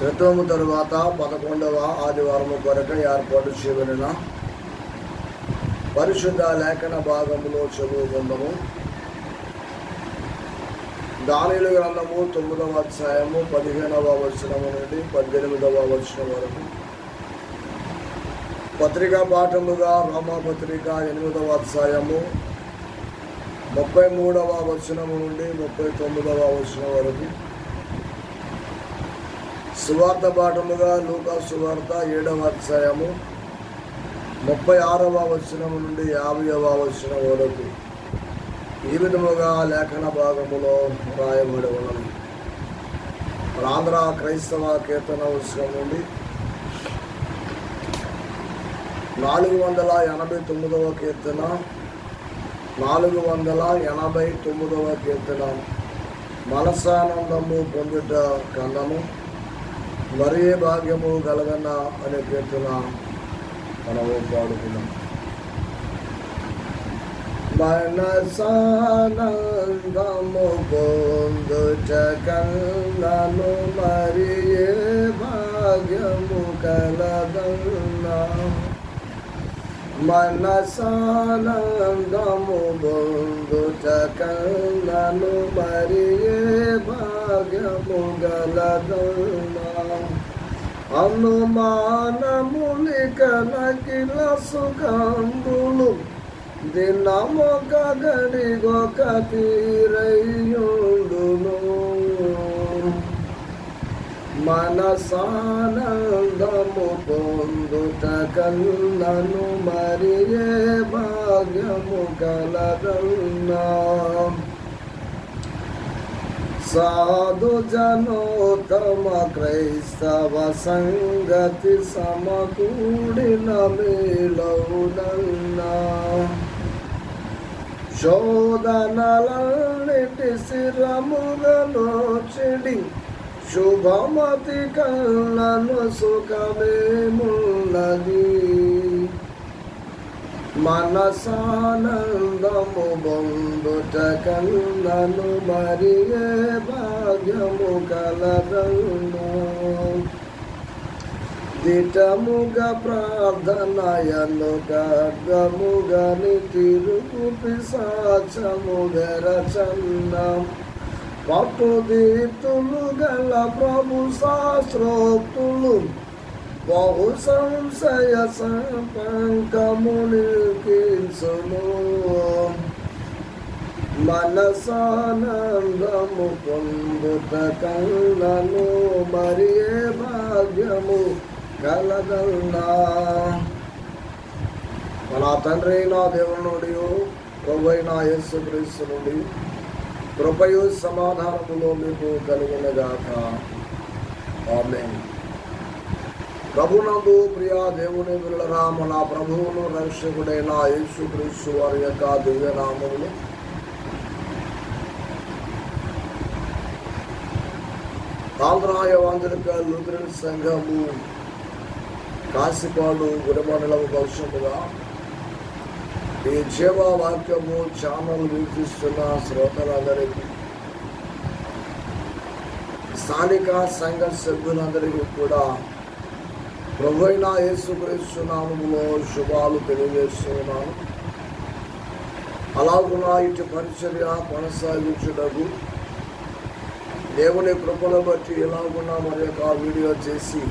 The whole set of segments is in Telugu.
క్రితము తరువాత 11వ ఆదివారము కొరకు ఏర్పాటు చేయబడిన పరిశుద్ధ లేఖన భాగములో చదువుకుందాము. దానియేలు గ్రంథము 9వ అధ్యాయము 15వ వచనము నుండి 18వ వచనం వరకు. పత్రికా పాఠముగా రోమాపత్రిక 8వ అధ్యాయము 33వ వచనము నుండి 39వ వచనం వరకు. సువార్త పాఠముగా లూకా సువార్త 7వ అధ్యాయము 36వ వచనము నుండి 50వ వచనం వరకు. ఈ విధముగా లేఖన భాగములో రాయబడి ఉన్నది. ఆంధ్ర క్రైస్తవ కీర్తన పుస్తకం నుండి 489వ కీర్తన, 489వ కీర్తన మనసానందము పొందుట కన్నము మరే భాగ్యము కలగన్న అనే కీర్తన మనము పాడుకున్నాం. మనసానందము పొందుట కన్నను మరే భాగ్యము కలగన్నా, మనసానందము పొందుట కన్నను మరే భాగ్యము కలగన్నా. అనుమానములిక నకిల సుఖంబులు దినమొక గడిగొక తీరయ్యుండును. మనసానందము పొందుట కన్నను మరే భాగ్యము కలగన్నా. సాధు జనోత్తమ క్రైస్తవ సంగతి సమకూడిన మేలవునన్నా. శోధనలన్నిటి శిరముగలో చెడి శుభమతి కన్నను సుఖమేమున్నది. మనసానందము పొందుట కన్నను మరే భాగ్యము కలగన్నా. దిటముగ ప్రార్థనయను ఖడ్గముగని తిరుగు పిశాచముగరచన్న. పట్టుదీతులు గల ప్రభు శాస్త్రోక్తులు బహు సంశయ సంపంకమునికించును. మనసానందము పొందుట కన్నను మరే భాగ్యము కలగన్నా. మన తండ్రి నా దేవుని నుండి ప్రభువైన యేసుక్రీస్తు నుండి కృపయు సమాధానములో మీకు కలిగినగాక. ఆమేన్. ప్రభునందు ప్రియ దేవుని బిడ్డలారా, మన ప్రభువును రక్షకుడైన యేసుక్రీస్తు వారి యొక్క దివ్యనామములు ఆంధ్ర ఎవాంజలిక లూథరన్ సంఘము కాశీపాడు గుడిమండలం పక్షముగా ఈ జీవ వాక్యము ఛానల్ వీక్షిస్తున్న శ్రోతలందరికీ, స్థానిక సంఘ సభ్యులందరికీ కూడా ప్రభువైన యేసుక్రీస్తు నామములో శుభాలు తెలియజేస్తున్నాను. అలాగున ఇటు పరిచర్య కొనసాగించుటకు దేవుని కృపను బట్టి ఎలాగున్న మరి యొక్క వీడియో చేసి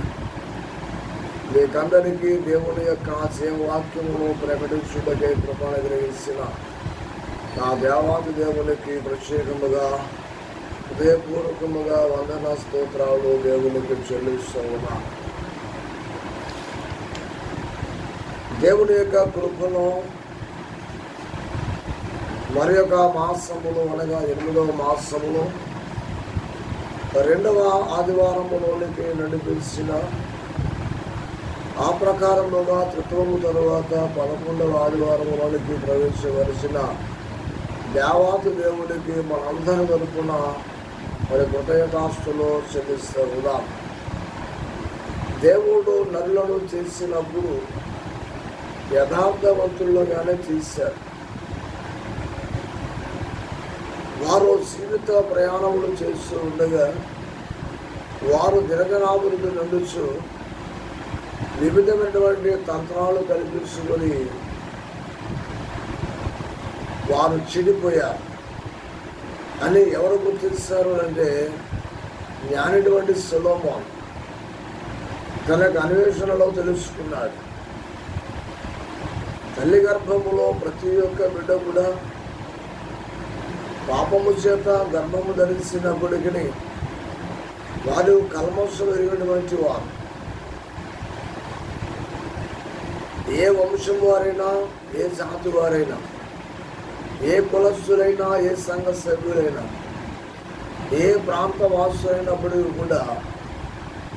మీకందరికీ దేవుని యొక్క జీవవాక్యమును ప్రకటించుటకై కృపను గ్రహించిన నా దేవాది దేవునికి ప్రత్యేకముగా హృదయపూర్వకముగా వందన స్తోత్రాలు దేవునికి చెల్లిస్తూ ఉన్నా. దేవుని యొక్క కృపను మరి యొక్క మాసములు అనగా 8వ మాసములో 2వ ఆదివారములోనికి నడిపించిన ఆ ప్రకారముగా త్రిత్వము తరువాత 11వ ఆదివారములోనికి ప్రవేశించవలసిన దేవాతి దేవుడికి మనందరి తరపున మరి కృతజ్ఞతాస్తులు చెల్లిస్తూ ఉన్నాం. దేవుడు నరులను చేసినప్పుడు యథార్థవంతులుగానే చేశారు. వారు జీవిత ప్రయాణములు చేస్తూ ఉండగా వారు దినదినాభివృద్ధి నడుచు వివిధమైనటువంటి తంత్రాలు కల్పించుకొని వారు చెడిపోయారు అని ఎవరు గుర్తిస్తారు అంటే జ్ఞానిటువంటి సొలొమోను తన యొక్క అన్వేషణలో తెలుసుకున్నాడు. తల్లి గర్భములో ప్రతి ఒక్క బిడ్డ కూడా పాపము చేత గర్భము ధరించినప్పటికీ వారు కల్మషం ఎరిగినటువంటి వారు. ఏ వంశం వారైనా, ఏ జాతి వారైనా, ఏ కులస్తులైనా, ఏ సంఘ సభ్యులైనా, ఏ ప్రాంత వాసులైనప్పటికీ కూడా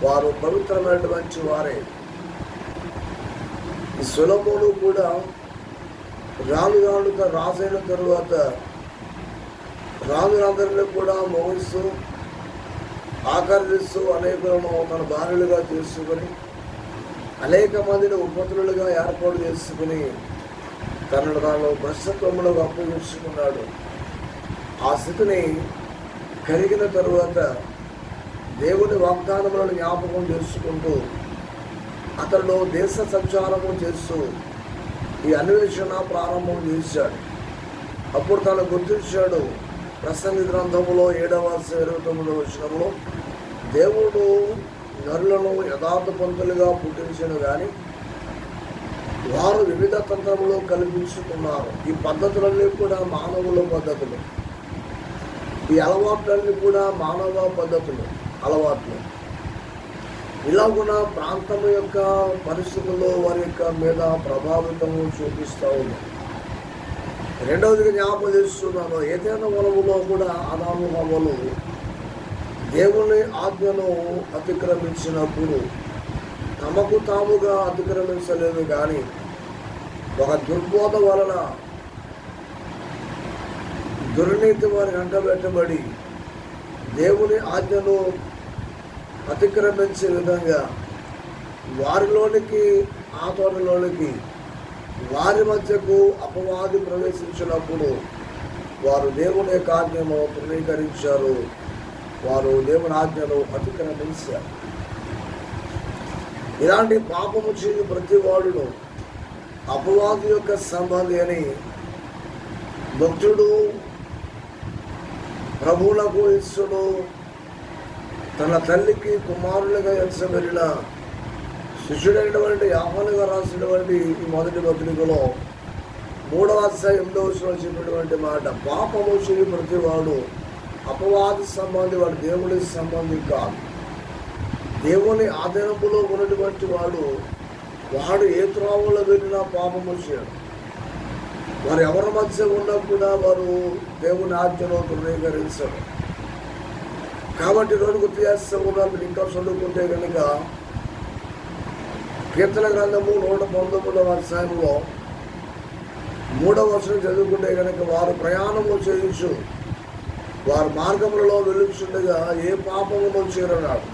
వారు పవిత్రమైనటువంటి వారే. ఈ సొలొమోను కూడా రాజుగా రాజైన తరువాత రాజులందరినీ కూడా మోగిస్తూ ఆకర్షిస్తూ అనేకులను తన భార్యలుగా చేసుకుని అనేక మందిని ఉపతులుగా ఏర్పాటు చేసుకుని తనను తాను భ్రష్టత్వములో అప్పగించుకున్నాడు. ఆ స్థితిని కలిగిన తరువాత దేవుని వాగ్దానములను జ్ఞాపకం చేసుకుంటూ అతను దేశ సంచారము చేస్తూ ఈ అన్వేషణ ప్రారంభం చేశాడు. అప్పుడు తను గుర్తించాడు. ప్రసంగి గ్రంథములో 7:29 దేవుడు నరులను యథార్థ పంతులుగా పుట్టించను కానీ వారు వివిధ తంత్రములు కల్పించుకున్నారు. ఈ పద్ధతులన్నీ కూడా మానవుల పద్ధతులు, ఈ అలవాట్లన్నీ కూడా మానవ పద్ధతులు, అలవాట్లు. ఇలా కూడా ప్రాంతం యొక్క పరిస్థితుల్లో వారి యొక్క మీద ప్రభావితము చూపిస్తూ ఉంది. రెండవదిగా జ్ఞాపకం చేస్తున్నాను, ఏదైనా వనములో కూడా ఆదాము హవ్వలు దేవుని ఆజ్ఞను అతిక్రమించినప్పుడు తమకు తాముగా అతిక్రమించలేదు కానీ ఒక దుర్బోధ వలన దుర్నీతి వారికి అంటబెట్టబడి దేవుని ఆజ్ఞను అతిక్రమించే విధంగా వారిలోనికి, ఆ తోటలోనికి, వారి మధ్యకు అపవాది ప్రవేశించినప్పుడు వారు దేవుని యొక్క ఆజ్ఞను తృణీకరించారు. వారు దేవుని ఆజ్ఞను అతిక్రమించారు. ఇలాంటి పాపము చేయు ప్రతి వాడును అపవాది యొక్క సంబంధి అని భక్తుడు ప్రభువులకు ఇస్తుడు తన తల్లికి కుమారులుగా ఎంచబడిన శిష్యుడైనటువంటి యోహానుగా రాసినటువంటి ఈ మొదటి పత్రికలో 3:8 చెప్పినటువంటి మాట, పాపము చేయు ప్రతివాడు అపవాది సంబంధి, వాడు దేవుని సంబంధి కాదు. దేవుని ఆధీనములో ఉన్నటువంటి వాడు ఏ త్రోవలో వెళ్ళినా పాపము చేయడు. వారు ఎవరి మధ్య ఉన్నా కూడా వారు దేవుని ఆజ్ఞను తృణీకరించరు. కాబట్టి రోజు గుర్తు చేస్తూ ఉన్నారు. మీరు ఇంకా చదువుకుంటే కనుక కీర్తన గ్రంథము 119 3 చదువుకుంటే కనుక వారు ప్రయాణము చేయొచ్చు, వారు మార్గములలో వెలుచుండగా ఏ పాపమును చేరన్నాడు.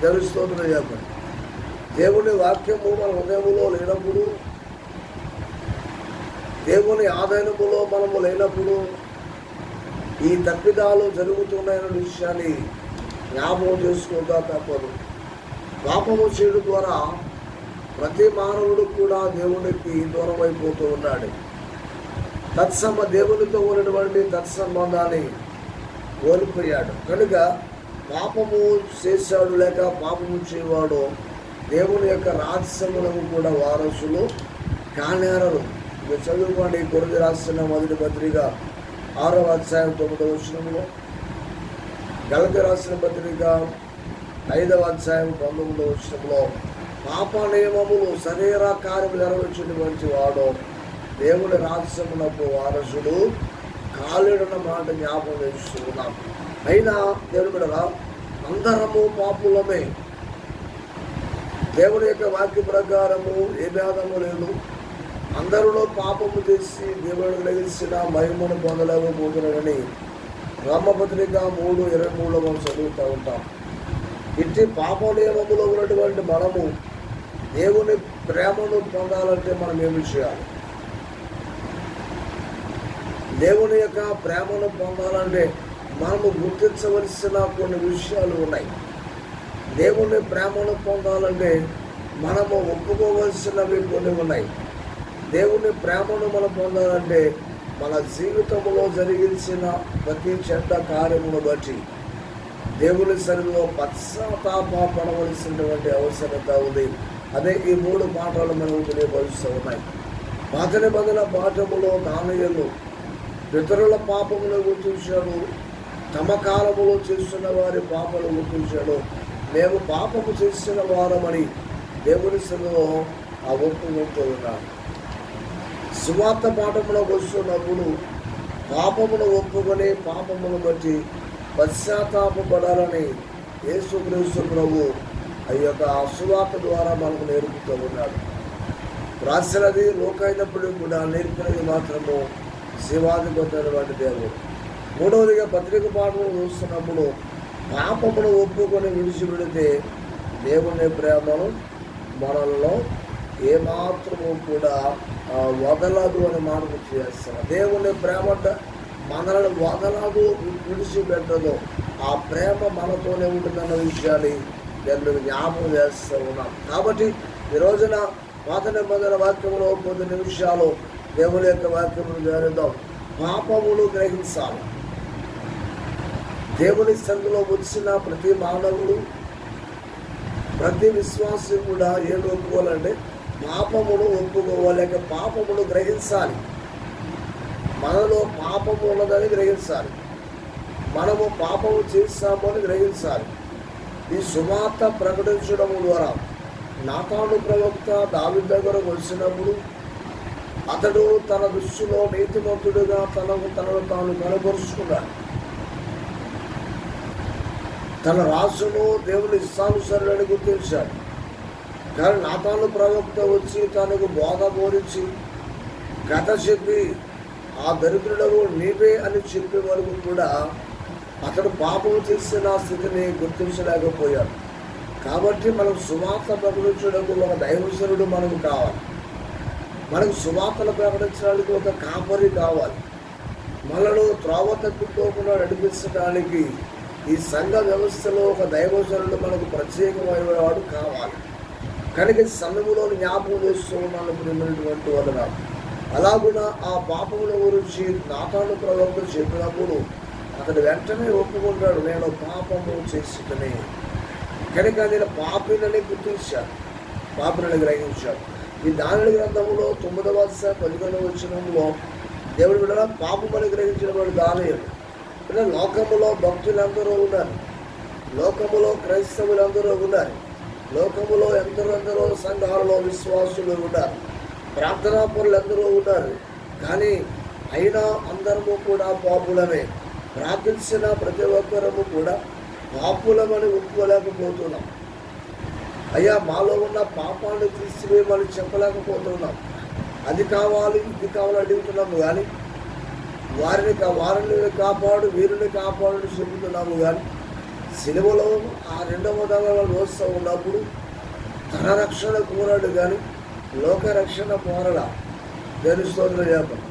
దేవుని స్తోత్రం చెప్పండి. దేవుని వాక్యము మన హృదయములో లేనప్పుడు, దేవుని ఆధీనములో మనము లేనప్పుడు ఈ తప్పిదాలు జరుగుతున్నాయన్న విషయాన్ని జ్ఞాపకం చేసుకోగా తప్పదు. పాపము చేయడం ద్వారా ప్రతి మానవుడు కూడా దేవునికి దూరం అయిపోతూ ఉన్నాడు. దేవునితో ఉన్నటువంటి తత్సంబంధాన్ని కోల్పోయాడు. కనుక పాపము చేశాడు లేక పాపము చేయవాడు దేవుని యొక్క రాజ్యములకు కూడా వారసులు కానేరరు. మీరు చదువుకోండి. కొరింథీ రాసిన మొదటి పత్రిక 6:9, గలతీ రాసిన పత్రిక 5:19 పాప నియమములు శరీర కార్యములు నెరవేర్చినటువంటి వాడు దేవుని రాజ్యమునకు వారసుడు కాలేడన్న మాట జ్ఞాపకం చేస్తున్నాం. అయినా దేవుని బిడ్డలారా, అందరము పాపులమే. దేవుని యొక్క వాక్య ప్రకారము ఏ భేదము లేదు. అందరిలో పాపము చేసి దేవుడికి లభించిన మహిమను పొందలేకపోతున్నాడని రామపత్రిక 3:23 చదువుతూ ఉంటాం. ఇట్టి పాప నియమములో ఉన్నటువంటి మనము దేవుని ప్రేమను పొందాలంటే మనం ఏమి చేయాలి? దేవుని యొక్క ప్రేమను పొందాలంటే మనము గుర్తించవలసిన కొన్ని విషయాలు ఉన్నాయి. దేవుని ప్రేమను పొందాలంటే మనము ఒప్పుకోవలసినవి కొన్ని ఉన్నాయి. దేవుని ప్రేమను మనం పొందాలంటే మన జీవితంలో జరిగించిన ప్రతి చెడ్డ కార్యమును బట్టి దేవుని సన్నిధిలో పశ్చాత్తాపడవలసినటువంటి అవసరత ఉంది. అదే ఈ 3 పాఠాలు మనకు తెలియపరుస్తూ ఉన్నాయి. పాత నిబంధన పాఠములో దానియేలు పితరుల పాపమును గుర్తించాడు, తమ కాలములో చేస్తున్న వారి పాపను గుర్తించాడు. మేము పాపము చేస్తున్న వారమని దేవుని సన్నిధిలో ఒప్పుకుంటూ ఉన్నాడు. సువార్త పాఠములకు వస్తున్నప్పుడు పాపమును ఒప్పుకొని పాపమును బట్టి పశ్చాత్తాపడాలని యేసుక్రీస్తు ప్రభు ఆ యొక్క సువార్త ద్వారా మనకు నేర్పుతూ ఉన్నాడు. రాసినది లోకైనప్పుడు కూడా నేర్పినది మాత్రము శివాధిపతి దేవుడు. 3వదిగా పత్రిక పాఠములు చూస్తున్నప్పుడు పాపమును ఒప్పుకొని విడిచిపెడితే దేవుని ప్రేమను మనల్లో ఏమాత్రము కూడా వదలదు అని మనకు చేస్తాను. దేవుని ప్రేమ మనల్ని వదలదు, విడిచిపెట్టదు. ఆ ప్రేమ మనతోనే ఉంటుందన్న విషయాన్ని నేను జ్ఞాపకం చేస్తూ ఉన్నాను. కాబట్టి ఈ రోజున పాత నిబంధన వాక్యంలో కొద్ది నిమిషాలు దేవుని యొక్క వాక్యమును ధ్యానిద్దాం. పాపమును గ్రహించాలి. దేవుని సన్నిధిలో వచ్చిన ప్రతి మానవుడు, ప్రతి విశ్వాసి కూడా ఏం ఒప్పుకోవాలంటే పాపమును ఒప్పుకోవాలి, పాపమును గ్రహించాలి. మనలో పాపము ఉన్నదని గ్రహించాలి, మనము పాపము చేస్తాము అని గ్రహించాలి. ఈ సువార్త ప్రకటించడం ద్వారా నాతాను ప్రవక్త దావీదు దగ్గరకు వచ్చినప్పుడు అతడు తన దృష్టిలో నీతిమంతుడిగా తనను తాను కనపరుచుకున్నాడు. తన రాజును దేవుని ఇష్టానుసరులని గుర్తించాడు. కానీ నాతాను ప్రవక్త వచ్చి తనకు బోధ బోధించి కథ చెప్పి ఆ దరిద్రుడు నీవే అని చెప్పే వరకు కూడా అతడు పాపం చేసిన స్థితిని గుర్తించలేకపోయాడు. కాబట్టి మనం సువార్త ప్రకటించడానికి ఒక దైవజనుడు మనకు కావాలి. మనకు సువార్తలు ప్రకటించడానికి ఒక కాపరి కావాలి. మనను త్రోవ తప్పిపోకుండా నడిపించడానికి ఈ సంఘ వ్యవస్థలో ఒక దైవజనుడు మనకు ప్రత్యేకమైన వాడు కావాలి. కనుక సమయంలో జ్ఞాపకం చేస్తూ ఉన్నాను ప్రియమైనటువంటి వలన. అలాగున ఆ పాపముల గురించి నాతాను ప్రవక్త చెప్పినప్పుడు అతడు వెంటనే ఒప్పుకుంటాడు, నేను పాపము చేసిటనే. కనుక నేను పాపినని గుర్తించాను, పాపినని గ్రహించాడు. ఈ దానియేలు గ్రంథంలో 9వ అధ్యాయం 11వ వచనంలో దేవుడు కూడా పాపమని గ్రహించిన వాడు దానియేలు. లోకములో భక్తులందరూ ఉన్నారు, లోకములో క్రైస్తవులందరూ ఉన్నారు, లోకములో ఎందరో సంఘాలలో విశ్వాసులు ఉన్నారు, ప్రార్థనా పరులందరూ ఉన్నారు. కానీ అయినా అందరము కూడా పాపులమే. ప్రార్థించిన ప్రతి ఒక్కరము కూడా పాపులమని ఒప్పుకోలేకపోతున్నాం. అయ్యా మాలో ఉన్న పాపాన్ని తీసివేయమని చెప్పలేకపోతున్నాం. అది కావాలి ఇది కావాలి అడుగుతున్నాము, కానీ వారిని కాపాడు వీరిని కాపాడు చెబుతున్నాము. కానీ సిలువలో ఆ 2వ దళాలను మోస్తూ ఉన్నప్పుడు తన రక్షణ కోరాడు, కానీ లోక రక్షణ కోరలా. దేవుని స్తోత్రం చెప్పండి.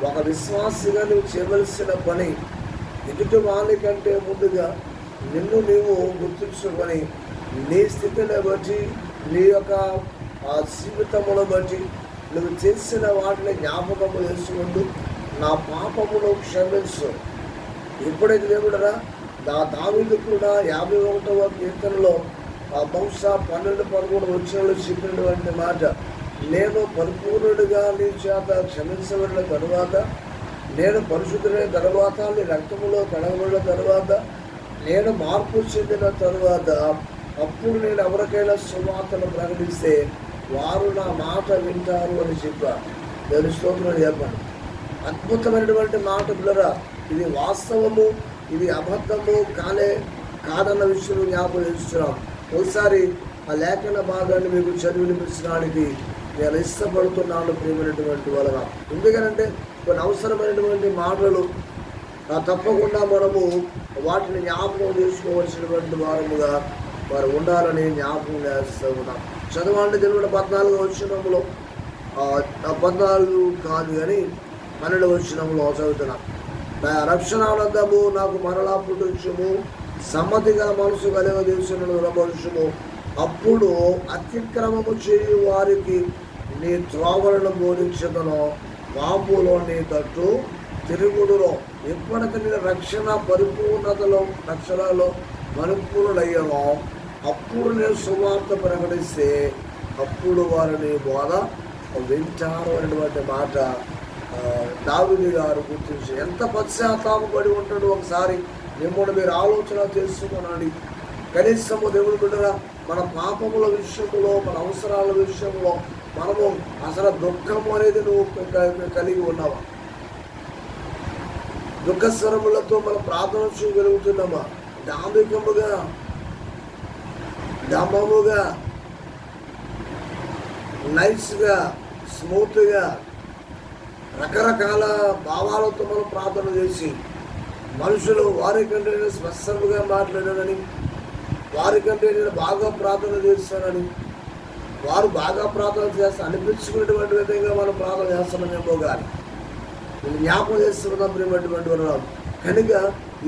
ఒక విశ్వాసిగా నువ్వు చేయవలసిన పని ఎదుటి వాని కంటే ముందుగా నిన్ను నీవు గుర్తించుకొని నీ స్థితిని బట్టి, నీ యొక్క జీవితమును బట్టి నువ్వు చేసిన వాటిని జ్ఞాపకము చేసుకుంటూ నా పాపమును క్షమించు. ఎప్పుడైతే దేవుడరా దావీదు కూడా 51వ కీర్తనలో బహుశా 12-13 వచనాలు చెప్పినటువంటి మాట, నేను పరిపూర్ణుడిగా నీ చేత క్షమించబడిన తరువాత, నేను పరిశుద్ధులైన తరువాత, నీ రక్తములో కడగబడిన తరువాత, నేను మార్పు చెందిన తరువాత, అప్పుడు నేను ఎవరికైనా సువార్తను ప్రకటిస్తే వారు నా మాట వింటారు అని చెప్పారు. దేవుని స్తోత్రం చెప్పండి. అద్భుతమైనటువంటి మాట పిల్లరా. ఇది వాస్తవము, ఇది అబద్ధము కాదన్న విషయం జ్ఞాపకం చేస్తున్నాం. ఒకసారి ఆ లేఖన భాగాన్ని మీకు చదివి వినిపించడానికి నేను ఇష్టపడుతున్నాను ప్రియమైనటువంటి వలన. ఎందుకనంటే కొన్ని అవసరమైనటువంటి మాటలు తప్పకుండా మనము వాటిని జ్ఞాపకం చేసుకోవాల్సినటువంటి వారముగా వారు ఉండాలని జ్ఞాపకం చేస్తూ ఉన్నాం. చదవండి తెలుగు 14వ వచనంలో 14 కాదు కానీ 12వ వచనంలో చదువుతున్నాం. రక్షణానందము నాకు మరలా పుట్టించుము, సమ్మతి గల మనసు కలిగ దేశంలో మనుషులు అప్పుడు అతిక్రమము చేయు వారికి నీ త్రోవలను బోధించదను, పాపులో నీ తట్టు తిరుగుడులో. ఎప్పటికీ నేను రక్షణ రక్షణలో పరిపూర్ణుడయ్యానో అప్పుడు నేను సువార్త ప్రకటిస్తే అప్పుడు వారిని బోధ వింటారు అనేటువంటి మాట దావీదు గారు గుర్తించి ఎంత పశ్చాత్తాపడి ఉంటాడు. ఒకసారి మిమ్మల్ని మీరు ఆలోచన చేసుకున్నాడు. కనీసము దేవుడు బిడ్డగా మన పాపముల విషయంలో, మన అవసరాల విషయంలో మనము అసలు దుఃఖము అనేది నువ్వు కలిగి ఉన్నావా? దుఃఖ స్వరములతో మనం ప్రార్థన చేయగలుగుతున్నామా? డాంబికముగా, దమ్మముగా, నైస్గా, స్మూత్గా, రకరకాల భావాలతో మనం ప్రార్థన చేసి మనుషులు వారికంటే నేను స్పష్టంగా మాట్లాడానని, వారికంటే నేను బాగా ప్రార్థన చేస్తానని, వారు బాగా ప్రార్థన చేస్తా అనిపించుకునేటువంటి విధంగా మనం ప్రార్థన చేస్తామనేమో కానీ నేను జ్ఞాపకం చేస్తున్నా ప్రియమైనటువంటి వారు. కనుక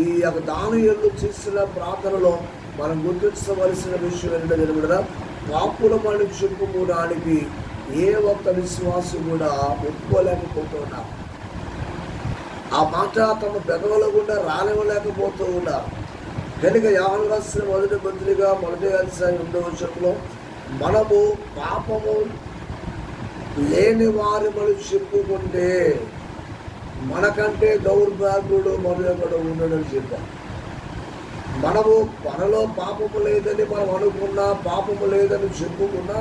ఈ యొక్క దానియేలు చేసిన ప్రార్థనలో మనం గుర్తించవలసిన విషయం ఏంటంటే కూడా పాపులమని చెప్పుకోవడానికి ఏ ఒక్క విశ్వాసం కూడా ఒప్పుకోలేకపోతున్నారు. ఆ మాట తమ పెదవుల గుండా రానివ్వలేకపోతూ ఉన్నారు. కనుక యోహాను రాసిన మొదటి పత్రిక 1:8 మనము పాపము లేని వారి మనం చెప్పుకుంటే మనకంటే దౌర్భాగ్యుడు మరొకడు ఉండడని చెప్పాం. మనము మనలో పాపము లేదని మనం అనుకున్నా, పాపము లేదని చెప్పుకున్నా,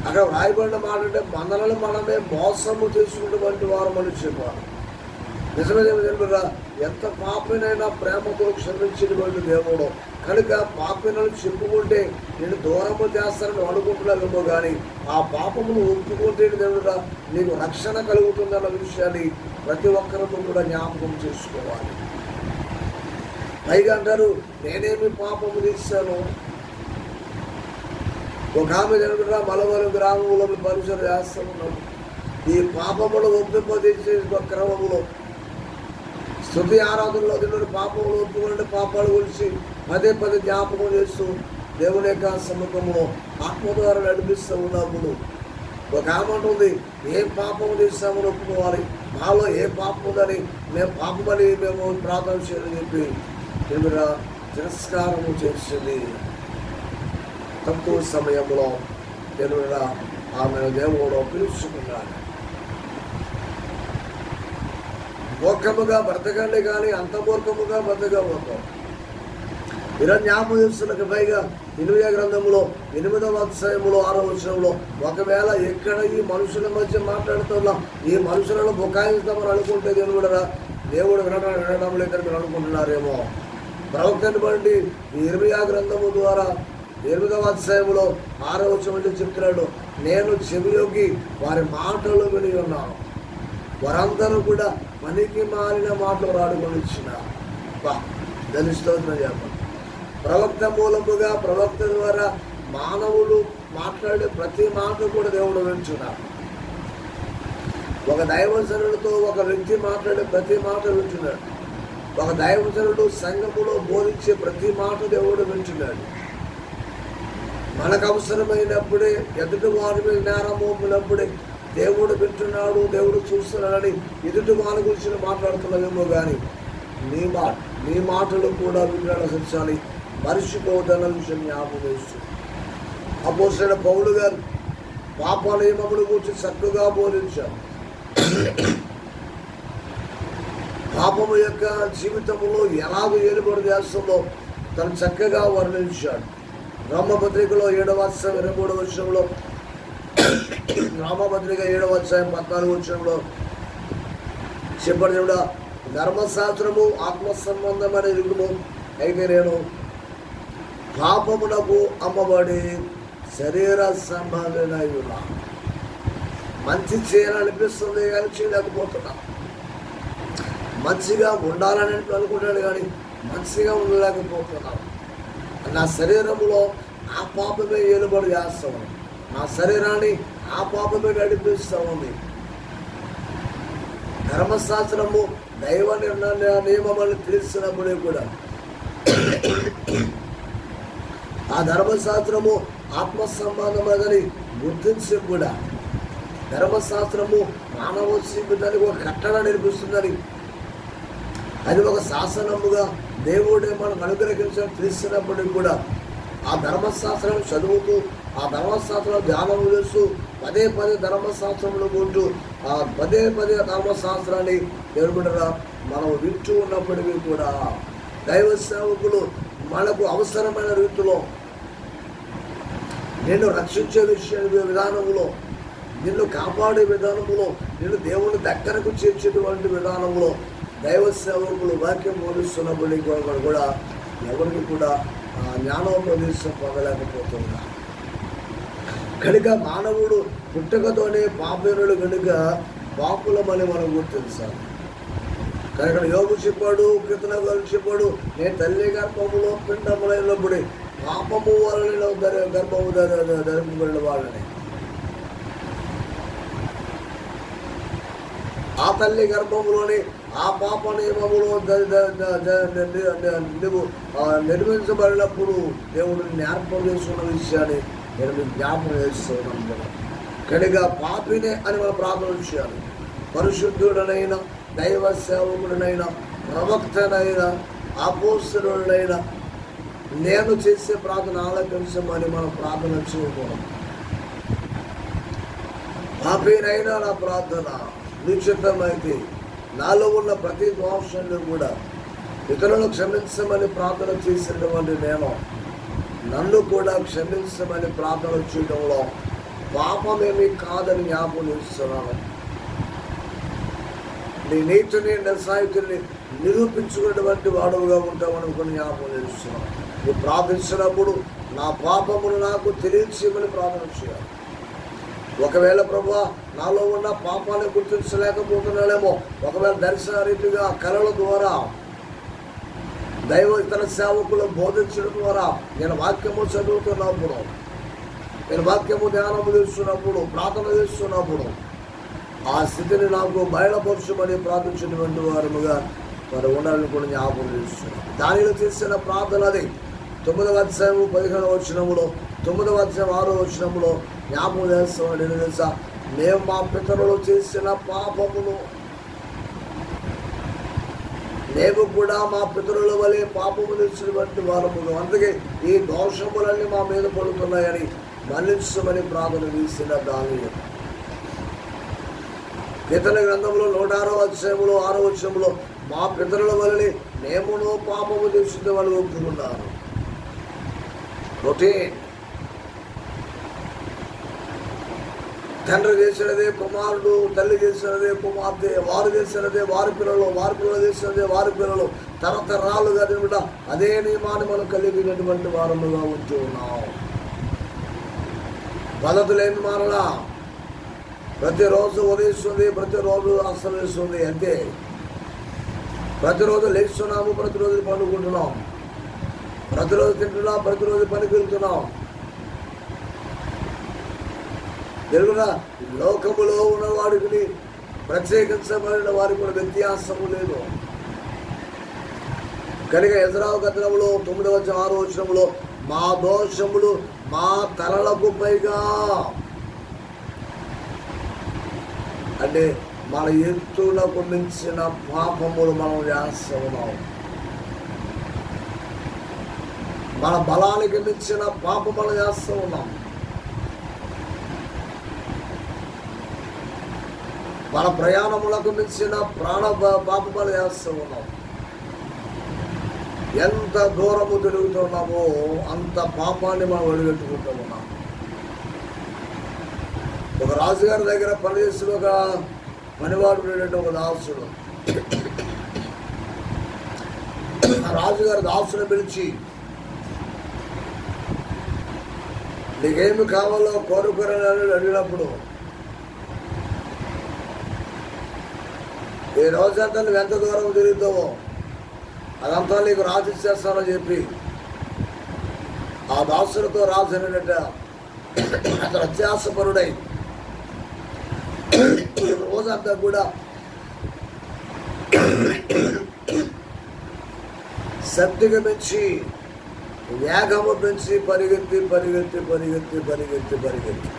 అక్కడ రాయబడిన మాట అంటే మనల్ని మనమే మోసము చేసుకున్నటువంటి వారు మనం చెప్పాలి. నిజమేదా? ఎంత పాపినైనా ప్రేమతో క్షమించినటువంటి దేవుడు కనుక పాపినలు చెప్పుకుంటే నేను దూరము చేస్తానని అనుకుంటున్నావేమో కానీ ఆ పాపమును ఒప్పుకుంటే దేవుడుగా నీకు రక్షణ కలుగుతుందన్న విషయాన్ని ప్రతి ఒక్కరూ కూడా జ్ఞాపకం చేసుకోవాలి. పైగా అంటారు నేనేమి పాపము చేశాను. ఒక ఆమె జరుగుతున్నా మలవరం గ్రామంలో పరిసర చేస్తూ ఉన్నాడు. ఈ పాపములు ఒప్పింపజేసే క్రమంలో స్తుతి ఆరాధనలో తిన్న పాపములు ఒప్పుకుంటే పాపాలు గురించి పదే జ్ఞాపకం చేస్తూ దేవుని యొక్క సముఖంలో ఆత్మ ద్వారా నడిపిస్తూ ఉన్నప్పుడు ఒక ఆమె ఉంటుంది ఏం పాపము చేస్తామని ఒప్పుకోవాలి, మాలో ఏ పాపం ఉందని మేము పాపమని మేము ప్రార్థన చేయాలని చెప్పి దేవుడు తిరస్కారము చేసింది. తక్కువ సమయంలో దేవుడు ఆమెను దేవుడు పిలుచుకున్నాడు. మూర్ఖముగా బ్రతకండి కానీ అంత మూర్ఖముగా బ్రతకవద్దు. ఈరోజు జ్ఞాపకం చేస్తున్నకు పైగా 8వ గ్రంథంలో 8వ అధ్యాయంలో 6వ వచనంలో ఒకవేళ ఎక్కడ ఈ మనుషుల మధ్య మాట్లాడుతున్నా ఈ మనుషులను బుకాయిస్తామని అనుకుంటే దేవుడు వినడం లేదని మీరు అనుకుంటున్నారేమో. ప్రవక్తని బట్టి ఈ 8వ గ్రంథము ద్వారా 8వ అధ్యాయంలో 6వ వచనం చెప్తున్నాడు, నేను చెవిలోకి వారి మాటలు విని ఉన్నాను. వారందరూ కూడా పనికి మారిన మాటలు రాడుకొని ఇచ్చినారు. దాని స్తోత్రం చెప్పండి. ప్రవక్త మూలముగా ప్రవక్త ద్వారా మానవులు మాట్లాడే ప్రతి మాట కూడా దేవుడు వింటున్నాడు. ఒక దైవజనుడితో ఒక వ్యక్తి మాట్లాడే ప్రతి మాట వింటున్నాడు. ఒక దైవజనుడు సంఘములో బోధించే ప్రతి మాట దేవుడు వింటున్నాడు. మనకు అవసరమైనప్పుడే ఎదుటి వారి మీద నేరం మోపినప్పుడే దేవుడు వింటున్నాడు, దేవుడు చూస్తున్నాడని ఎదుటి వారి గురించి మాట్లాడుతున్నామేమో కానీ నీ మాటలు కూడా వినాలని సత్యాన్ని మరిచిపోదన్న విషయం జ్ఞాపకం చేస్తుంది. అపోస్తలుడైన పౌలు గారు పాప నియమముల గురించి చక్కగా బోధించారు. పాపము యొక్క జీవితంలో ఎలాగ ఏలుబడి చేస్తుందో తను చక్కగా వర్ణించాడు. రామపత్రికలో 7వ అధ్యాయం 23వ వచనంలో, రామపత్రిక 7వ అధ్యాయం 14వ వచనంలో చెప్పండి దేవుడా, ధర్మశాస్త్రము ఆత్మ సంబంధమైన యుగము అయితే నేను పాపమునకు అమ్మబడి శరీర సంబంధమైన యుగ మంచి చేయాలనిపిస్తుంది కానీ చేయలేకపోతున్నా. మంచిగా ఉండాలని అనుకుంటాడు కానీ మంచిగా ఉండలేకపోతున్నాను. నా శరీరంలో ఆ పాపమే ఏలుబడి చేస్తూ ఉంది. నా శరీరాన్ని ఆ పాపమే నడిపిస్తూ ఉంది. ధర్మశాస్త్రము దైవ నిర్ణయ నియమములు తెలిసినప్పుడే కూడా ఆ ధర్మశాస్త్రము ఆత్మ సంబంధమని గుర్తించి కూడా ధర్మశాస్త్రము మానవ జీవితానికి ఒక కట్టడ నేర్పిస్తుందని, అది ఒక శాసనముగా దేవుడే మనకు అనుగ్రహించడం తెలిసినప్పటికీ కూడా ఆ ధర్మశాస్త్రం చదువుతూ ఆ ధర్మశాస్త్రం ధ్యానం చేస్తూ పదే పదే ధర్మశాస్త్రంలో ఉంటూ ఆ పదే పదే ధర్మశాస్త్రాన్ని ఎరుగుడరా మనం వింటూ ఉన్నప్పటికీ కూడా దైవ సేవకులు మనకు అవసరమైన రీతిలో నిన్ను రక్షించే విధానంలో, నిన్ను కాపాడే విధానంలో, నిన్ను దేవుని దగ్గరకు చేర్చేటువంటి విధానంలో దైవ సేవకులు వాక్యం బోధిస్తున్నప్పటికీ కూడా ఎవరికి కూడా జ్ఞానోపదేశం పొందలేకపోతున్నారు. కనుక మానవుడు పుట్టుకతోనే పాపేరుడు కనుక పాపులమని మనం గుర్తించాలి. కనుక యోగు చెప్పాడు, కీర్తనకారుడు చెప్పాడు, నేను తల్లి గర్భములో పిండములైనప్పుడే పాపము వలన గర్భము ధరింపబడిన వాళ్ళని. ఆ తల్లి గర్భంలోని ఆ పాప నియమములో నువ్వు నిర్మించబడినప్పుడు దేవుడు జ్ఞాపకం చేస్తున్న విషయాన్ని నేను మీకు జ్ఞాపకం చేస్తున్నాను. కనుక పాపినే అని మనం ప్రార్థన చేయాలి. పరిశుద్ధుడనైనా దైవ సేవకుడినైనా ప్రవక్తనైనా అపోస్తలుడైనా నేను చేసే ప్రార్థన ఆలకించమని మనం ప్రార్థన చేయకూడదు. పాపినైనా నా ప్రార్థన నిశ్చితమైతే నాలో ఉన్న ప్రతి దోషాన్ని కూడా ఇతరులను క్షమించమని ప్రార్థన చేసినటువంటి నేను నన్ను కూడా క్షమించమని ప్రార్థన చేయడంలో పాపమేమీ కాదని జ్ఞాపకం చేస్తున్నాను. నీ నీతిని నిజాయితీని నిరూపించుకున్నటువంటి వాడుగా ఉంటామని కొన్ని జ్ఞాపకం చేస్తున్నాను. నువ్వు ప్రార్థించినప్పుడు నా పాపమును నాకు తెలియచేయమని ప్రార్థన చేయాలి. ఒకవేళ ప్రభువా నాలో ఉన్న పాపాన్ని గుర్తించలేకపోతున్నాడేమో, ఒకవేళ దర్శన రీతిగా కళల ద్వారా దైవ ఇతర సేవకులు బోధించడం ద్వారా నేను వాక్యము చదువుతున్నప్పుడు, నేను వాక్యము ధ్యానము చేస్తున్నప్పుడు, ప్రార్థన చేస్తున్నప్పుడు ఆ స్థితిని నాకు బయలుపరచమని ప్రార్థించినటువంటి వారముగా వారు ఉండాలని కూడా జ్ఞాపకం చేస్తున్నాను. దానిలో చేసిన ప్రార్థన అది 9వ అధ్యాయం 15వ వచనములో, 9వ అధ్యాయం 6వ వచనములో జ్ఞాపకం చేస్తామని తెలుసా, మేము మా పితరులు చేసిన పాపమును మేము కూడా మా పితరుల వలె పాపము తెచ్చినటువంటి వారముగా, అందుకే ఈ దోషములన్నీ మా మీద పడుతున్నాయని మన్నించమని ప్రార్థన చేసిన దానిలో కీర్తన గ్రంథంలో 106వ అధ్యాయంలో 6వ వచనంలో మా పితరుల వలె మేమును పాపము తెచ్చిన వాళ్ళు ఒప్పుకున్నారు. రొటీన్ తండ్రి చేసినదే కుమారుడు, తల్లి చేసినదే కుమార్తె, వారు చేసినదే వారి పిల్లలు, వారి పిల్లలు చేసినదే వారి పిల్లలు, తరతరాలుగా తినబడ అదే నియమాన్ని మనం కలిగినటువంటి వారముగా ఉంటూ ఉన్నాం. పద్ధతులేమి మారలా, ప్రతిరోజు ఉదయిస్తుంది, ప్రతిరోజు అస్తమిస్తుంది, అంతే. ప్రతిరోజు లేస్తున్నాము, ప్రతిరోజు పండుకుంటున్నాం, ప్రతిరోజు తింటున్నాం, ప్రతిరోజు పనికి వెళ్తున్నాం. తెలుగునా లోకములో ఉన్నవాడికి ప్రత్యేకించబడిన వారికి కూడా వ్యత్యాసము లేదు. కనుక ఎజ్రావు గ్రంథంలో 9వ అధ్యాయం 6వ వచనంలో మా దోషములు మా తలలకు పైగా, అంటే మన ఎత్తులకు మించిన పాపములు మనం చేస్తున్నాం, మన బలానికి మించిన పాపములు చేస్తూ ఉన్నాం, మన ప్రయాణములకు మించిన పాపములు చేస్తూ ఉన్నాం. ఎంత దూరము తిరుగుతున్నామో అంత పాపాన్ని మనం అడుగెట్టుకుంటూ ఉన్నాం. ఒక రాజుగారి దగ్గర పనిచేసిన ఒక పనివాడు ఉండేటువంటి ఒక దాసుడు, రాజుగారి దాసుని పిలిచి నీకేమి కావాలో కోరుకోరని అడిగినప్పుడు, ఈ రోజంతా నువ్వు ఎంత దూరం తిరుగుతావో అదంతా నీకు రాజు ఇచ్చేస్తానని చెప్పి ఆ దాసులతో రాజు అనేట అతను అత్యాసపరుడై రోజంతా కూడా శక్తిగా పెంచి వేగము పెంచి పరిగెత్తి పరిగెత్తి పరిగెత్తి పరిగెత్తి పరిగెత్తి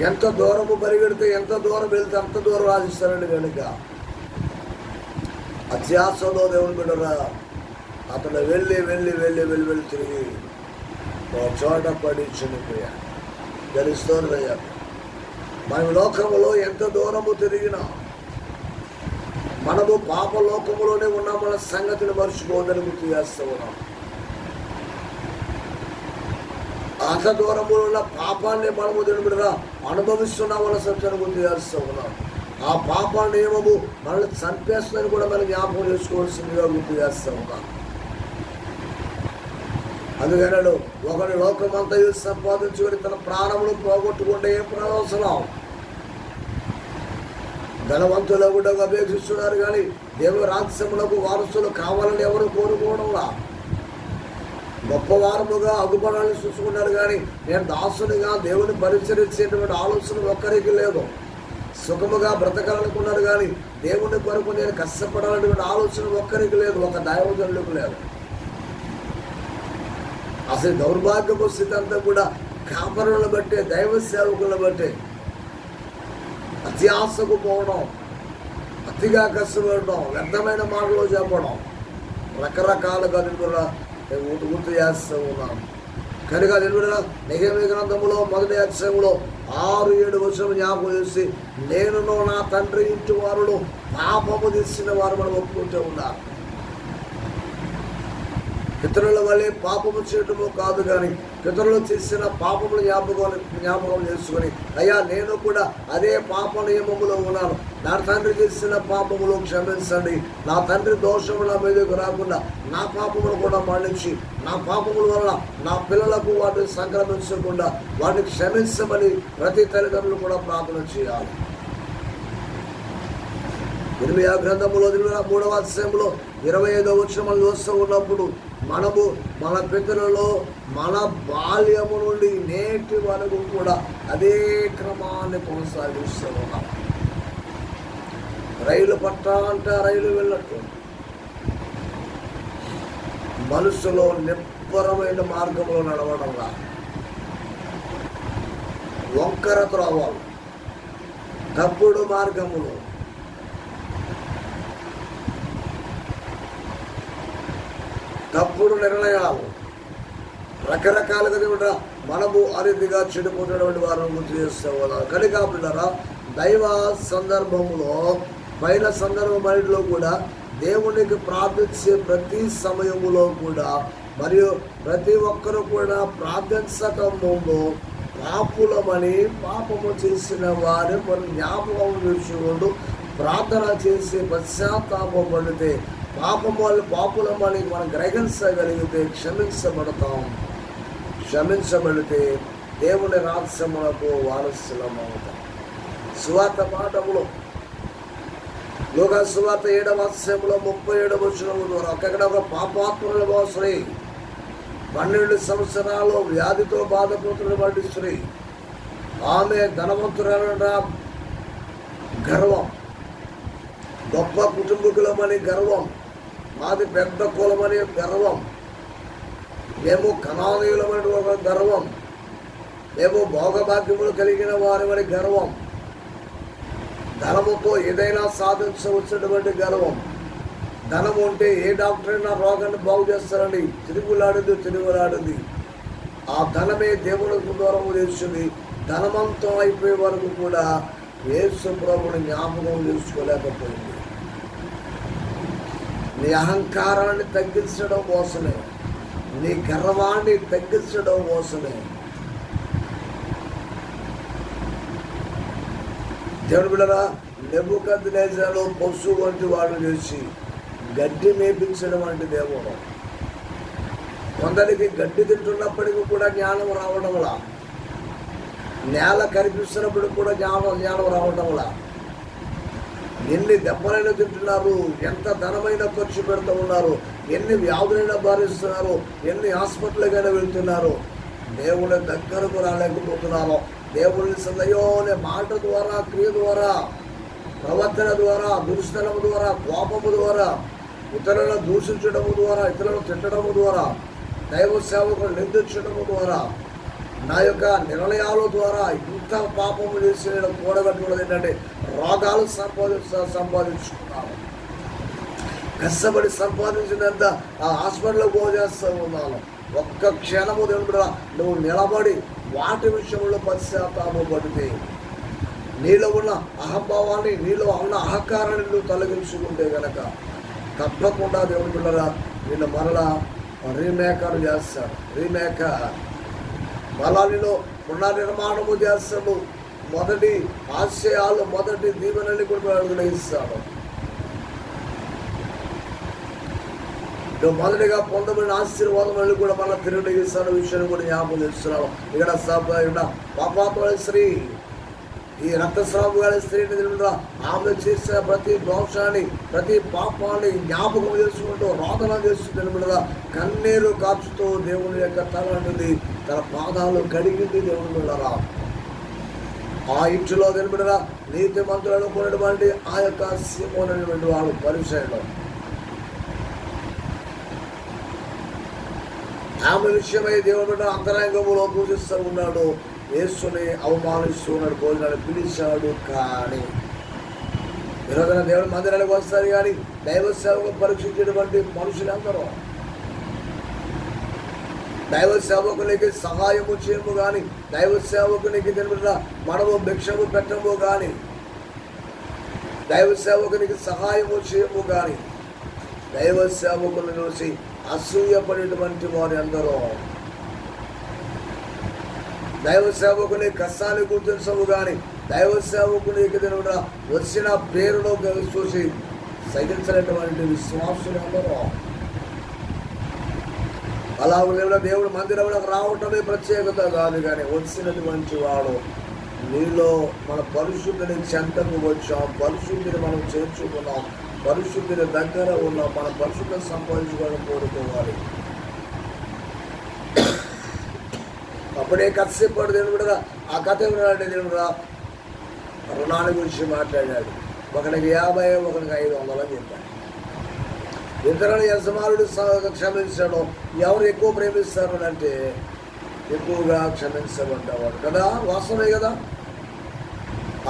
ఎంత దూరము పరిగెడితే ఎంత దూరం వెళ్తే అంత దూరం రాజిస్తారండి. కనుక అత్యాసలో దేవుని బిడ్డరా అతను వెళ్ళి వెళ్ళి వెళ్ళి వెళ్ళి వెళ్ళి తిరిగి ఒక చోట పడి చనిపోయాడు. గెలుస్తోందయ్యా. మన లోకములో ఎంత దూరము తిరిగినా మనము పాప లోకములోనే ఉన్నాం. మన సంగతిని మర్చిపోదని గుర్తు చేస్తూ ఉన్నాం. అంత దూరములో ఉన్న పాపాన్ని మనము దేవుడిగా అనుభవిస్తున్నాం అన్న సత్యాన్ని గుర్తు చేస్తూ ఉన్నాం. ఆ పాప నియమము మనల్ని చంపేస్తుందని కూడా మనం జ్ఞాపకం చేసుకోవాల్సిందిగా గుర్తు చేస్తూ ఉన్నాం. అందుకన్నాడు, ఒకటి లోకమంతా సంపాదించుకొని తన ప్రాణములు పోగొట్టుకుంటే ఏ ప్రయోజనం? ధనవంతులు కూడా అపేక్షిస్తున్నారు, కానీ దేవుని రాజ్యములకు వారసులు కావాలని ఎవరు కోరుకోవడంలా. గొప్పవారముగా అగుపడాలని చూసుకున్నారు, కానీ నేను దాసునిగా దేవుని పరిచరించేటువంటి ఆలోచన ఒక్కరికి లేదు. సుఖముగా బ్రతకాలనుకున్నారు, కానీ దేవుని కొరకు నేను కష్టపడాలనేటువంటి ఆలోచన ఒక్కరికి లేదు. ఒక దైవజనులకు లేదు. అసలు దౌర్భాగ్యపు స్థితి అంతా కూడా కాపరులను బట్టే, దైవ సేవకులను బట్టే. అత్యాశకు పోవడం, అతిగా కష్టపడడం, వ్యర్థమైన మాటలు చెప్పడం, రకరకాలుగా కూడా గుర్తు చేస్తూ ఉన్నాం. కనుక నెహెమీయా గ్రంథములో 1వ అధ్యాయములో 6-7 వచనం జ్ఞాపకం చేసి, నేనును నా తండ్రి ఇంటి వారును పాపము చేసిన వారు మనం ఒప్పుకుంటూ ఉన్నారు. పితరుల వల్లే పాపము చేయటము కాదు, కానీ పితరులు చేసిన పాపములు జ్ఞాపకం చేసుకొని, అయ్యా నేను కూడా అదే పాప నియమములో ఉన్నాను, నా తండ్రి చేసిన పాపములు క్షమించండి, నా తండ్రి దోషముల మీదకు రాకుండా నా పాపములు కూడా మన్నించి, నా పాపముల వల్ల నా పిల్లలకు వాటిని సంక్రమించకుండా వాటిని క్షమించమని ప్రతి తల్లిదండ్రులు కూడా ప్రార్థన చేయాలి. ఇర్మియా గ్రంథములో 3వ అధ్యాయంలో 25వ వచనం మనం చూస్తూ ఉన్నప్పుడు, మనము మన పితరులలో మన బాల్యము నుండి నేటి వరకు కూడా అదే క్రమాన్ని కొనసాగిస్తూ ఉన్నాం. రైలు పట్టా అంటే రైలు వెళ్ళట్టు, మనసులో నిబ్బరమైన మార్గంలో నడవడంలా, వంకర త్రోవలు, తప్పుడు మార్గములు, తప్పుడు నిర్ణయాలు, రకరకాలుగా కూడా మనము అతిథిగా చెడిపోతున్నటువంటి వారిని గుర్తు చేస్తూ ఉన్నారు. కనుక పిల్లరా, దైవ సందర్భంలో పైన సందర్భం అన్నిటిలో కూడా దేవునికి ప్రార్థించే ప్రతి సమయములో కూడా, మరియు ప్రతి ఒక్కరు కూడా ప్రార్థించక ముందు పాపులమని, పాపము చేసిన వారు మనం జ్ఞాపకం చేసుకుంటూ ప్రార్థన చేసి పశ్చాత్తాపడితే, పాపులమని మనం గ్రహించగలిగితే క్షమించబడతాం. క్షమించబడితే దేవుని రాజ్యములకు వారసులం అవుతాం. సువార్త పాఠములో లోకా సువార్త 7వ అధ్యాయంలో 37వ వచనం ద్వారా అక్కడ ఒక పాపాత్ముల స్త్రీ, 12 సంవత్సరాలు వ్యాధితో బాధపడుతున్నటువంటి స్త్రీ, ఆమె ధనవంతురాలన్న గర్వం, గొప్ప కుటుంబకులమని గర్వం, మాది పెద్ద కులమని గర్వం, మేము కనానీయులమని ఒక గర్వం, మేము భోగభాగ్యములు కలిగిన వారిమని గర్వం, ధనముతో ఏదైనా సాధించవచ్చినటువంటి గర్వం, ధనము ఉంటే ఏ డాక్టర్ అయినా రోగాన్ని బాగు చేస్తారండి. తిరుగులాడింది. ఆ ధనమే దేవునికి దూరం చేస్తుంది. ధనవంతం అయిపోయే వరకు కూడా యేసు ప్రభువుని జ్ఞాపకం చేసుకోలేకపోయింది. నీ అహంకారాన్ని తగ్గించడం కోసమే, నీ గర్వాన్ని తగ్గించడం కోసమే దేవుడు బిడ్డరా, నెబుకద్నెజరు పశువు వంటి వాడు చేసి గడ్డి మేపించడం వంటి దేవుడు. కొందరికి గడ్డి తింటున్నప్పటికీ కూడా జ్ఞానం రావడంలా, నేల కనిపిస్తున్నప్పుడు కూడా జ్ఞానం రావడంలా, ఎన్ని దెబ్బలైనా తింటున్నారు, ఎంత ధనమైనా ఖర్చు పెడుతూ ఉన్నారు, ఎన్ని వ్యాధులైనా భరిస్తున్నారు, ఎన్ని హాస్పిటల్కైనా వెళ్తున్నారు, దేవుని దగ్గరకు రాలేకపోతున్నారు. దేవుని సదయో అనే మాట ద్వారా, క్రియ ద్వారా ప్రవర్తన ద్వారా, దురుస్తనము ద్వారా, కోపము ద్వారా, ఇతరులను దూషించడము ద్వారా, ఇతరులను తిట్టడము ద్వారా, దైవ సేవకులు నిందించడము ద్వారా, నా యొక్క నిర్ణయాల ద్వారా ఇంత పాపము చేసి నేను కూడగట్టుకున్నది ఏంటంటే రోగాలు సంపాదించుకున్నాను. కష్టపడి సంపాదించినంత ఆ హాస్పిటల్లో పోజేస్తూ ఉన్నాను. ఒక్క క్షణము దేవుడు నువ్వు నిలబడి వాటి విషయంలో పశ్చాత్తాపడితే, నీలో ఉన్న అహంభావాన్ని, నీలో ఉన్న అహంకారాన్ని నువ్వు తొలగించుకుంటే కనుక తప్పకుండా దేవుడు బిడ్డరా నిన్ను మరలా రీమేకర్ చేస్తాడు. రీమేకర్ మలానిలో పునర్నిర్మాణము చేస్తాడు. మొదటి ఆశయాలు, మొదటి దీవెనని కూడా అనుగ్రహిస్తాడు. నువ్వు మొదటిగా పొందబడిన ఆశీర్వాదములను కూడా మళ్ళీ తిరిగి ఇస్తాను విషయాన్ని కూడా జ్ఞాపకం చేస్తున్నాను. ఇక్కడ పాపాత్మ స్త్రీ, ఈ రక్తస్రావం గారి స్త్రీని తిరుగుతా ఆమె చేసిన ప్రతి దోషాన్ని, ప్రతి పాపాన్ని జ్ఞాపకం చేసుకుంటూ రోదన చేస్తూ తిరుగుతుందా కన్నీరు కాచుతూ దేవుని యొక్క తల నుండి తన పాదాలు కడిగింది. దేవుని బిడ్డరా ఆ ఇంటిలో తిరుగుతుందా నీతి మంత్రులు అనుకున్నటువంటి ఆ యొక్క సీమోనటువంటి వాడు పరిచయంలో ఆమె విషయమై దేవుని బిడ్డ అంతరంగంలో పూజిస్తూ ఉన్నాడు. యేసుని అవమానిస్తున్నాడు, భోజనాన్ని పిలిచాడు. కానీ ఈరోజున దేవుని మందిరానికి వస్తారు కానీ దైవ సేవకు పరీక్షించేటువంటి మనుషులందరూ దైవ సేవకునికి సహాయము చేయము కానీ, దైవ సేవకునికి తెలిపిన మనము భిక్షము పెట్టము కానీ, దైవ సేవకునికి సహాయము చేయము కానీ, దైవ సేవకులను చూసి అసూయపడేటువంటి వారి అందరూ దైవ సేవకుని కష్టాన్ని గుర్తించము కానీ, దైవ సేవకునికి వచ్చిన పేరును చూసి సహించినటువంటి విశ్వాసులు అందరూ అలా ఉన్న దేవుడు మందిరంలోకి రావటమే ప్రత్యేకత కాదు, కానీ వచ్చినటువంటి వాడు నీలో మన పరిశుద్ధిని చెంతకు వచ్చాం, పరిశుద్ధిని మనం చేర్చుకున్నాం, పరిశుద్ధిని దగ్గర ఉన్నాం, మన పరిశుద్ధిని సంపాదించుకోవాలని కోరుకోవాలి. అప్పుడే కథసేపాడు దేవుడు ఆ కథ ఏమన్నాడు దేవుడు రుణాల గురించి మాట్లాడాడు. ఒకరికి 50, ఒకరికి 500 అని చెప్పాడు. ఇతరులను యజమానుడు క్షమించడం. ఎవరు ఎక్కువ ప్రేమిస్తారు అంటే ఎక్కువగా క్షమించబడ్డవాడు కదా, వాస్తవమే కదా.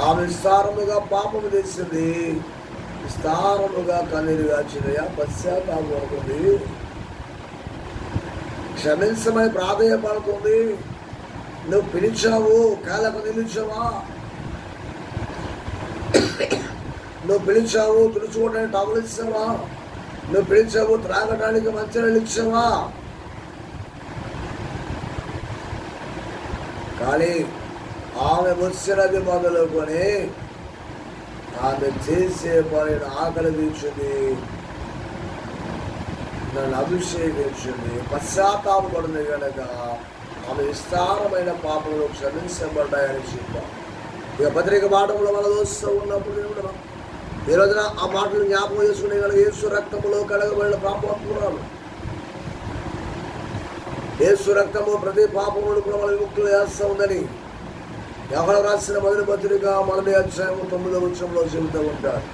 ఆమె విస్తారముగా పాపము చేసింది, విస్తారముగా కన్నీరు కాచినయ పశ్చాత్తాపడుతుంది, క్షమించమని ప్రాధేయపడుతుంది. నువ్వు పిలిచావు, కాలకు నిలిచావా? నువ్వు పిలిచావు తుడుచుకోవడానికి టవలు ఇచ్చావా? నువ్వు పిలిచావు త్రాగడానికి మంచినీళ్ళు ఇచ్చావా? కానీ ఆమె వచ్చినది మొదలుకొని ఆమె చేసే పనిని ఆకలి తీర్చింది, నన్ను అభిషేకించింది, పశ్చాత్తాపడింది కనుక ఆమె విస్తారమైన పాపంలో క్షమించబడ్డాయని చెప్పాం. ఇక పత్రిక పాఠంలో మన దోస్తూ ఉన్నప్పుడు ఈ రోజున ఆ మాటలు జ్ఞాపకం చేసుకునే కనుక యేసు రక్తములో కడగబడిన పాపాత్మురాలు, యేసు రక్తము ప్రతి పాపములు కూడా మన విముక్తులు చేస్తూ ఉందని ఎవరు రాసిన మొదటి పత్రిక 8వ అధ్యాయం 9వ వచనంలో చెబుతూ ఉంటారు.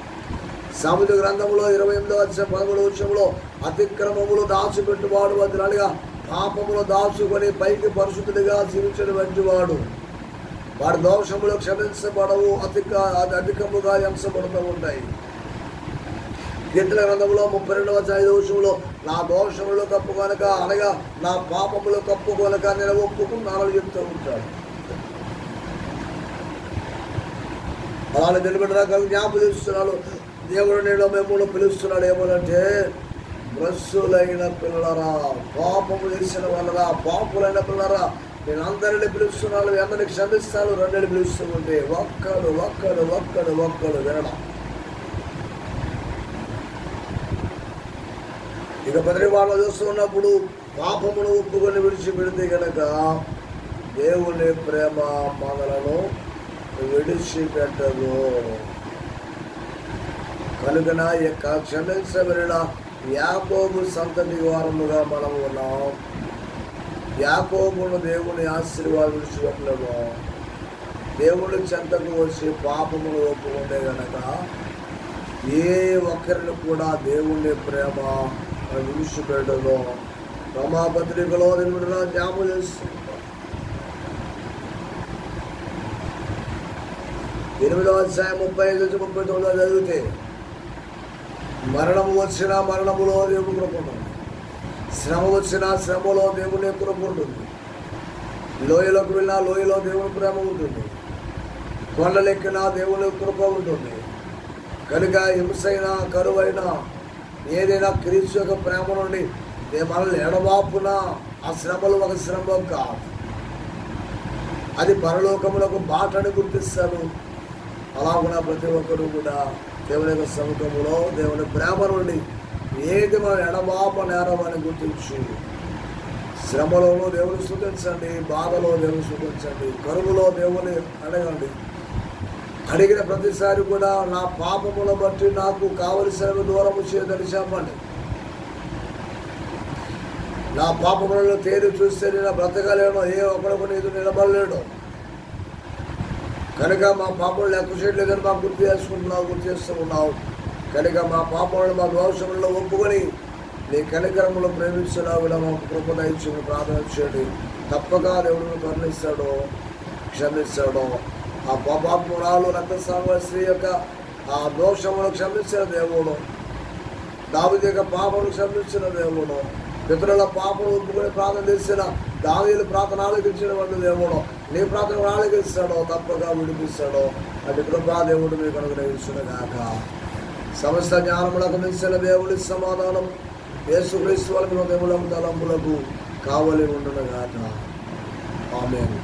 సామెతల గ్రంథంలో 28వ అధ్యాయం 11వ వచనంలో అతిక్రమములు దాచిపెట్టువాడు వదిలిగా పాపములు దాచుకొని పైకి పరిశుద్ధుడిగా జీవించినటువంటి వాడు, వాడి దోషములు క్షమించబడవు, అధికముగా ఎంచబడుతూ ఉంటాయి. కీర్తన గ్రంథంలో 32వ అధ్యాయం 5వ వచనంలో నా దోషములు కప్పుకొనక అనగా నా పాపములు కప్పుకొనక నేను ఒప్పుకున్నానని చెప్తూ ఉంటాడు. అలానే నిలబెట్టడానికి జ్ఞాపకం చేస్తున్నాడు. దేవుడు నేను మిమ్మల్ని పిలుస్తున్నాడు ఏమనంటే, భ్రష్టులైన పిల్లరా, పాపము చేసిన వాళ్ళరా, పాపులైన పిల్లరా, నేను అందరిని పిలుస్తున్నాను, అందరిని క్షమిస్తాను, రెండుని పిలుస్తూ ఉంటే ఒక్కడు ఒక్కడు ఒక్కడు ఒక్కడు వినడం. ఇక పత్రికలో చూస్తున్నప్పుడు పాపమును ఒప్పుకొని విడిచిపెడితే కనుక దేవుని ప్రేమ మనలను విడిచిపెట్టదు. కనుక యొక్క క్షమించబడిన యాకోబు సంతతి వారముగా మనం ఉన్నాం. యాకోబును దేవుని ఆశీర్వాదం విడిచిపెట్టలేము. దేవుడి చెంతకు వచ్చి పాపములు ఒప్పుకుంటే గనక ఏ ఒక్కరిని కూడా దేవుని ప్రేమ విడిచిపెట్టదో. రమాపత్రికలో జ్ఞాపకం చేస్తుంటాం. 8వ అధ్యాయం 35-39 చదివితే, మరణము వచ్చినా మరణములో దేవుని కృప ఉంటుంది, శ్రమ వచ్చినా శ్రమలో దేవుని కృప ఉంటుంది, లోయలోకి వెళ్ళినా లోయలో దేవుని ప్రేమ ఉంటుంది, కొండలెక్కినా దేవుని కృప ఉంటుంది. కనుక హింసైనా కరువైనా ఏదైనా క్రీస్తు యొక్క ప్రేమ నుండి మనల్ని ఎడబాపున ఆ శ్రమలు ఒక శ్రమ కాదు, అది పరలోకములకు బాటని గుర్తిస్తాడు. అలాగున ప్రతి ఒక్కరు కూడా దేవుని యొక్క సముఖములో దేవుని ప్రేమ నుండి ఏది మనం ఎడబాప నేరమని గుర్తించి శ్రమలోనూ దేవుని స్తుతించండి, బాధలో దేవుని స్తుతించండి, కరువులో దేవుని అడగండి. అడిగిన ప్రతిసారి కూడా నా పాపముల బట్టి నాకు కావలసినవి దూరము చేయదని చెప్పండి. నా పాపములను తేరి చూస్తే నేను బ్రతకలేను, ఏ ఒక్కడికి నీకు నిలబడలేడు. కనుక మా పాపములు లెక్క చేయట్లేదని మాకు గుర్తు చేస్తూ ఉన్నావు. కనుక మా పాపములను మా దోషములలో ఒప్పుకొని నీ కనికరములు ప్రేమిస్తున్నావు. మాకు కృప దయచేసి ప్రార్థన చేయండి. తప్పక దేవుడిని కరుణిస్తాడో క్షమిస్తాడో. ఆ పాపాత్మురాలు రక్తస్రావ స్త్రీ యొక్క ఆ దోషములు క్షమించిన దేవుడు, దావీదు యొక్క పాపములు క్షమించిన దేవుడు, పితరుల పాపను ఒప్పుకొని ప్రార్థన చేసిన దావీదు ప్రార్థన ఆలకించినటువంటి దేవుడు నీ ప్రార్థన ఆలకిస్తాడో, తప్పగా విడిపిస్తాడో. అటు కృపా దేవుడు మీకు అనుగ్రహించుగాక. సమస్త జ్ఞానములకు మించిన దేవుడి సమాధానం యేసుక్రీస్తు వారి దేవుల తలంపులకు కావలి ఉండునుగాక. ఆమేన్.